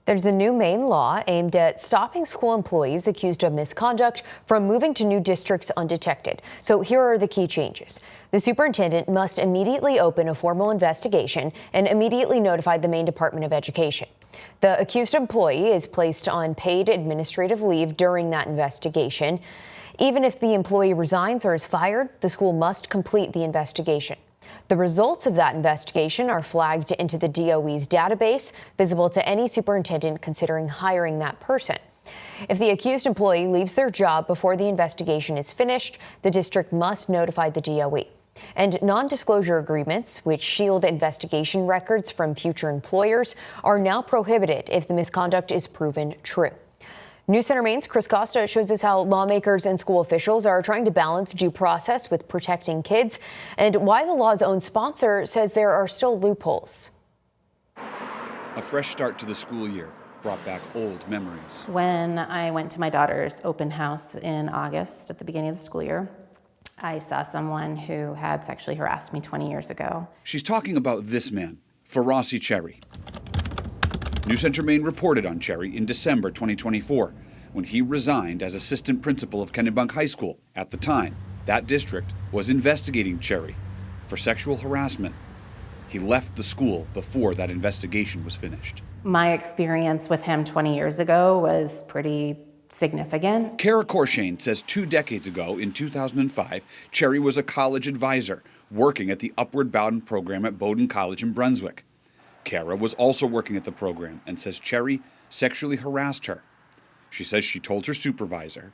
There's a new Maine law aimed at stopping school employees accused of misconduct from moving to new districts undetected. So here are the key changes. The superintendent must immediately open a formal investigation and immediately notify the Maine Department of Education. The accused employee is placed on paid administrative leave during that investigation. Even if the employee resigns or is fired, the school must complete the investigation. The results of that investigation are flagged into the DOE's database, visible to any superintendent considering hiring that person. If the accused employee leaves their job before the investigation is finished, the district must notify the DOE. And non-disclosure agreements, which shield investigation records from future employers, are now prohibited if the misconduct is proven true. News Center Maine's Chris Costa shows us how lawmakers and school officials are trying to balance due process with protecting kids, and why the law's own sponsor says there are still loopholes. A fresh start to the school year brought back old memories. When I went to my daughter's open house in August at the beginning of the school year, I saw someone who had sexually harassed me 20 years ago. She's talking about this man, Farasi Cherry. News Center Maine reported on Cherry in December 2024, when he resigned as assistant principal of Kennebunk High School. At the time, that district was investigating Cherry for sexual harassment. He left the school before that investigation was finished. My experience with him 20 years ago was pretty significant. Kara Corshane says 2 decades ago, in 2005, Cherry was a college advisor working at the Upward Bound program at Bowdoin College in Brunswick. Kara was also working at the program and says Cherry sexually harassed her. She says she told her supervisor,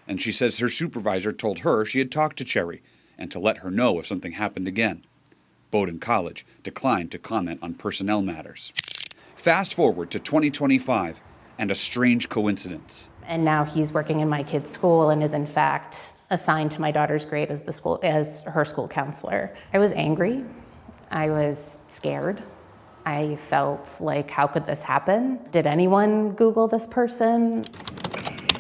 and she says her supervisor told her she had talked to Cherry and to let her know if something happened again. Bowdoin College declined to comment on personnel matters. Fast forward to 2025 and a strange coincidence. And now he's working in my kid's school and is in fact assigned to my daughter's grade as her school counselor. I was angry. I was scared. I felt like, how could this happen? Did anyone Google this person?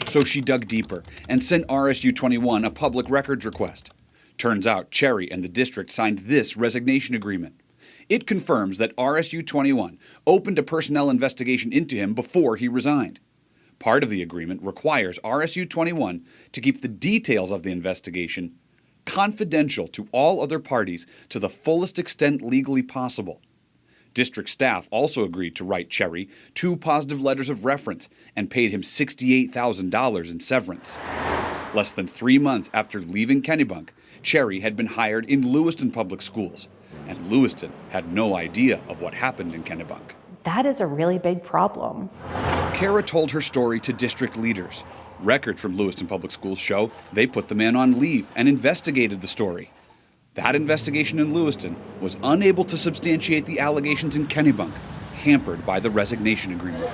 So she dug deeper and sent RSU 21 a public records request. Turns out Cherry and the district signed this resignation agreement. It confirms that RSU 21 opened a personnel investigation into him before he resigned. Part of the agreement requires RSU 21 to keep the details of the investigation confidential to all other parties to the fullest extent legally possible. District staff also agreed to write Cherry 2 positive letters of reference and paid him $68,000 in severance. Less than 3 months after leaving Kennebunk, Cherry had been hired in Lewiston Public Schools, and Lewiston had no idea of what happened in Kennebunk. That is a really big problem. Kara told her story to district leaders. Records from Lewiston Public Schools show they put the man on leave and investigated the story. That investigation in Lewiston was unable to substantiate the allegations in Kennebunk, hampered by the resignation agreement.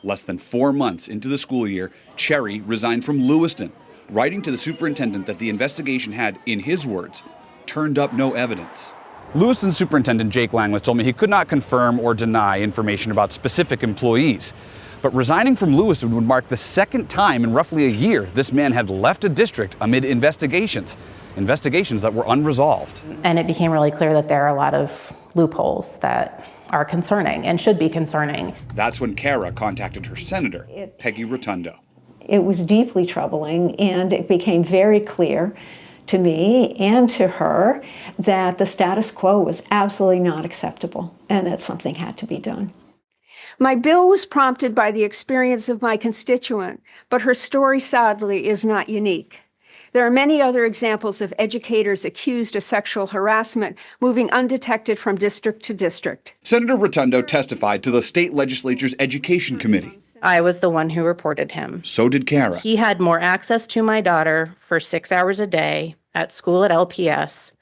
Less than 4 months into the school year, Cherry resigned from Lewiston, writing to the superintendent that the investigation had, in his words, turned up no evidence. Lewiston Superintendent Jake Langlis told me he could not confirm or deny information about specific employees. But resigning from Lewiston would mark the second time in roughly a year this man had left a district amid investigations that were unresolved. And it became really clear that there are a lot of loopholes that are concerning and should be concerning. That's when Kara contacted her senator, Peggy Rotundo. It was deeply troubling, and it became very clear to me and to her that the status quo was absolutely not acceptable and that something had to be done. My bill was prompted by the experience of my constituent, but her story sadly is not unique. There are many other examples of educators accused of sexual harassment moving undetected from district to district. Senator Rotundo testified to the state legislature's education committee. I was the one who reported him. So did Kara. He had more access to my daughter for 6 hours a day at school at LPS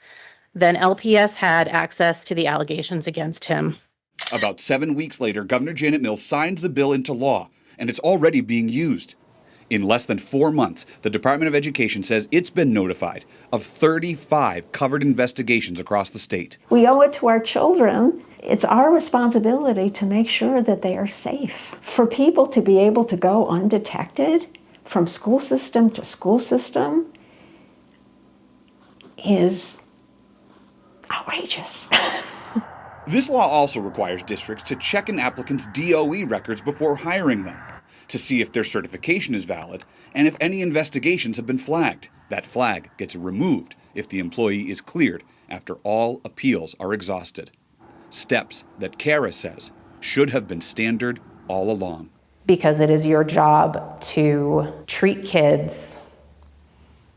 than LPS had access to the allegations against him. About 7 weeks later, Governor Janet Mills signed the bill into law, and it's already being used. In less than 4 months, the Department of Education says it's been notified of 35 covered investigations across the state. We owe it to our children. It's our responsibility to make sure that they are safe. For people to be able to go undetected from school system to school system is outrageous. This law also requires districts to check an applicant's DOE records before hiring them, to see if their certification is valid and if any investigations have been flagged. That flag gets removed if the employee is cleared after all appeals are exhausted. Steps that Kara says should have been standard all along. Because it is your job to treat kids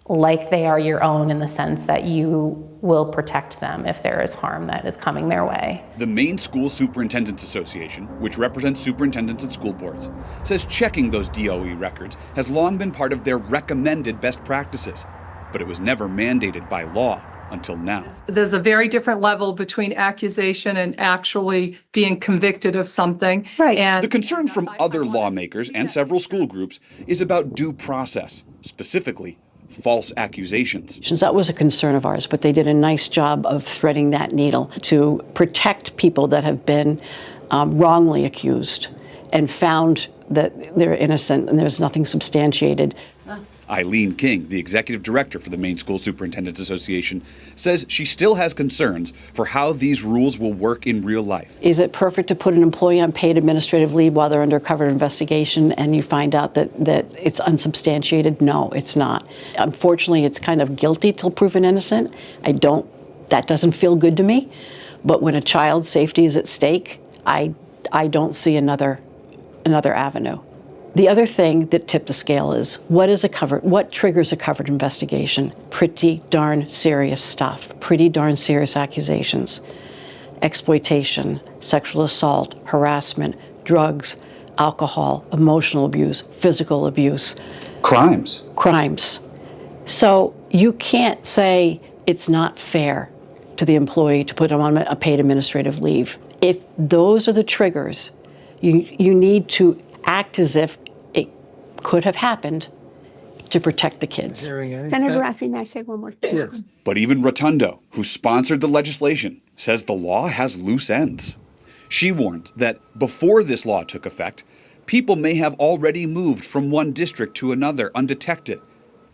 like they are your own, in the sense that you will protect them if there is harm that is coming their way. The Maine School Superintendents Association, which represents superintendents and school boards, says checking those DOE records has long been part of their recommended best practices, but it was never mandated by law until now. There's a very different level between accusation and actually being convicted of something. Right. And The concern from other lawmakers and several school groups is about due process, specifically false accusations. That was a concern of ours, but they did a nice job of threading that needle to protect people that have been wrongly accused and found that they're innocent and there's nothing substantiated. Eileen King, the executive director for the Maine School Superintendents Association, says she still has concerns for how these rules will work in real life. Is it perfect to put an employee on paid administrative leave while they're under cover investigation and you find out that it's unsubstantiated? No, it's not. Unfortunately, it's kind of guilty till proven innocent. That doesn't feel good to me. But when a child's safety is at stake, I don't see another avenue. The other thing that tipped the scale is what triggers a covered investigation? Pretty darn serious stuff, pretty darn serious accusations. Exploitation, sexual assault, harassment, drugs, alcohol, emotional abuse, physical abuse. Crimes. So you can't say it's not fair to the employee to put them on a paid administrative leave. If those are the triggers, you need to act as if it could have happened to protect the kids. Senator Rafferty, may I say one more thing? Yes. But even Rotundo, who sponsored the legislation, says the law has loose ends. She warns that before this law took effect, people may have already moved from one district to another undetected.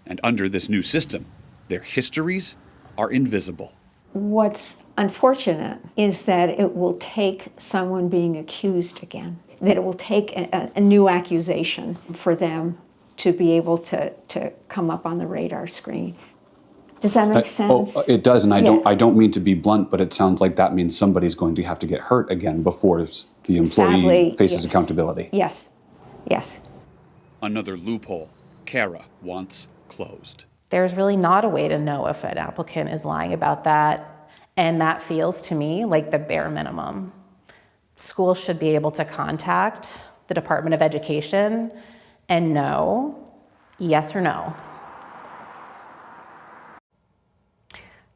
And under this new system, their histories are invisible. What's unfortunate is that it will take someone being accused again, that it will take a new accusation for them to be able to come up on the radar screen. Does that make sense? Oh, it does, and I don't mean to be blunt, but it sounds like that means somebody's going to have to get hurt again before the employee Sadly, faces yes. accountability. Yes. Another loophole Kara wants closed. There's really not a way to know if an applicant is lying about that, and that feels to me like the bare minimum. Schools should be able to contact the Department of Education and know yes or no.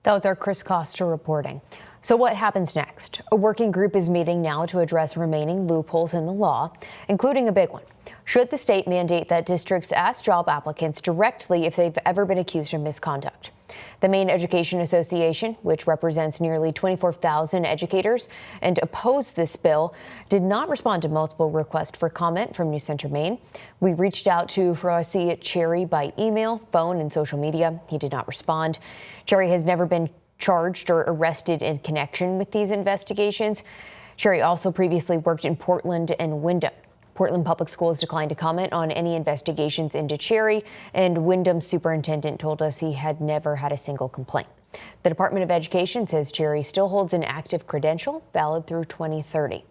That was our Chris Costa reporting. So what happens next? A working group is meeting now to address remaining loopholes in the law, including a big one. Should the state mandate that districts ask job applicants directly if they've ever been accused of misconduct? The Maine Education Association, which represents nearly 24,000 educators and opposed this bill, did not respond to multiple requests for comment from News Center Maine. We reached out to Farasi Cherry by email, phone, and social media. He did not respond. Cherry has never been charged or arrested in connection with these investigations. Cherry also previously worked in Portland and Windham. Portland Public Schools declined to comment on any investigations into Cherry, and Windham's superintendent told us he had never had a single complaint. The Department of Education says Cherry still holds an active credential valid through 2030.